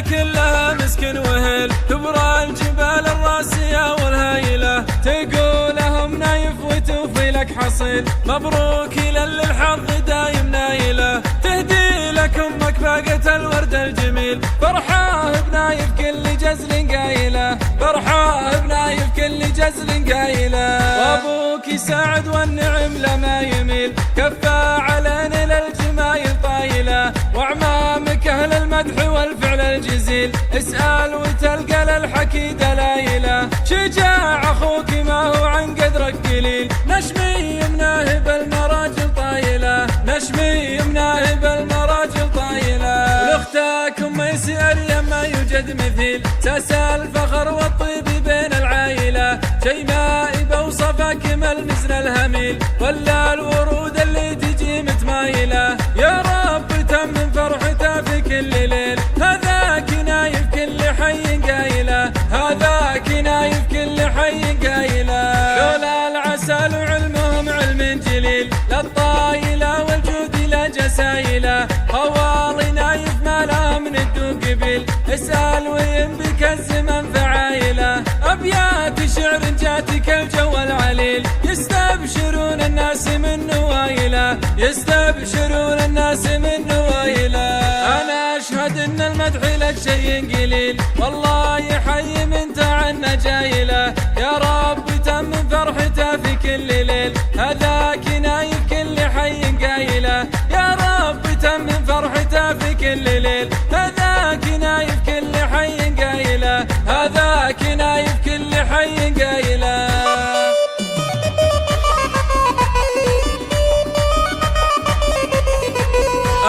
تحية كلها مسكن وهل، كبرى الجبال الراسية والهايلة، تقولهم نايف وتوفي لك حصيل، مبروك للحظ دايم نايله، تهدي لك امك باقة الورد الجميل، فرحاه بنايف كل جزل قايله، فرحاه بنايف كل جزل قايله، وابوك سعد والنعم لما يميل، كفى علينا للجمايل طايله، وعمامك اهل المدح والفعل الجزيل، اسأل وتلقى للحكي دلايله، شجاع اخوك ما هو عن قدرك قليل، نشمي مناهب المراجل طايله، نشمي مناهب المراجل طايله، لاختك ام يسير يما يوجد مثيل، ساس الفخر والطيب بين العائله، شيماء بوصفك ملمسنا الهميل، ولا الورود اللي تجي متمايله، يا رب تمن فرحته في كل ليل، هذاك نايف كل حي قايله، هذاك نايف كل حي قايله، لولا العسل وعلمهم علم جليل، للطايله والجود لا جسايله، هوالي نايف ما لا من الدوق قبيل، اسأل وينبك الزمن فعايله، ابيات شعر جاتك الجو العليل، يستبشرون الناس من نوايله، يستبشرون الناس من نوايله، انا اشهد ان المدح لك شيء قليل، والله يحيي من تعنا جايله، يا رب تمن فرحته في كل ليل، هذاك نايف كل حي قايله، يا رب تمن فرحته في كل ليل، هذاك نايف كل حي قايله، هذاك نايف كل حي قايله.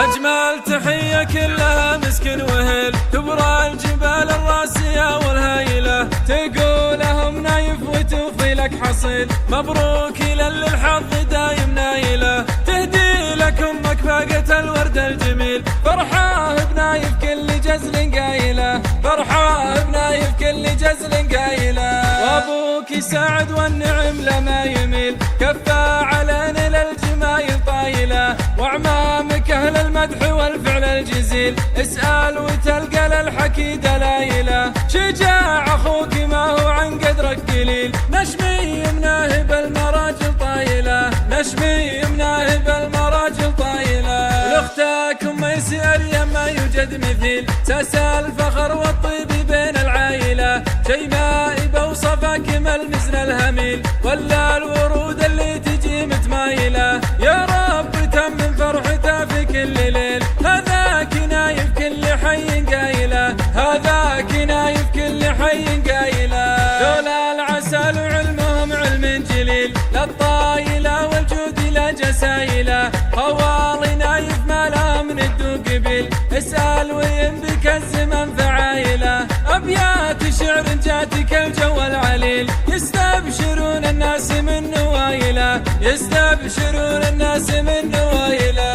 أجمل تحية كلها مسكن وهل، كبرى الجبال الراسية والهايلة، تقولهم نايف وتوفي لك حصيل، مبروك للحظ دايم نايله، تهدي لك امك باقة الورد الجميل، فرحاه بنايف كل جزل قايله، فرحاه بنايف كل جزل قايله، وابوك سعد والنعم لما يميل، كفى علينا للجمايل طايله، وعمامك اهل المدح والفعل الجزيل، اسأل وتلقى للحكي دلايله، شجاع اخوك ما هو عن قدرك قليل، نشمي مناهب المراجل طايله، نشمي مناهب المراجل طايله، لاختك ام يسير يما يوجد مثيل، ساس الفخر والطيب بين العائله، شيماء بوصفك ملمسنا الهميل، ولا الورود اللي تجي متمايله، يا رب تمن فرحته في كل ليل، هذاك نايف كل حي قايله، هذاك نايف كل حي قايله، لولا العسل وعلمهم علم جليل، للطايله والجود لا جسايله، هوالي نايف ما لا من الدوق قبيل، اسأل وينبك الزمن فعايله، ابيات شعر جاتك الجو العليل، يستبشرون الناس من نوايله، يستبشرون الناس من نوايله،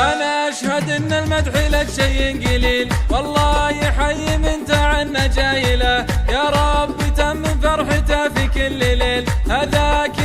انا اشهد ان المدح لك شيء قليل، والله يحيي من تعنا جايله، يا رب تمن فرحته في كل ليل، هذاك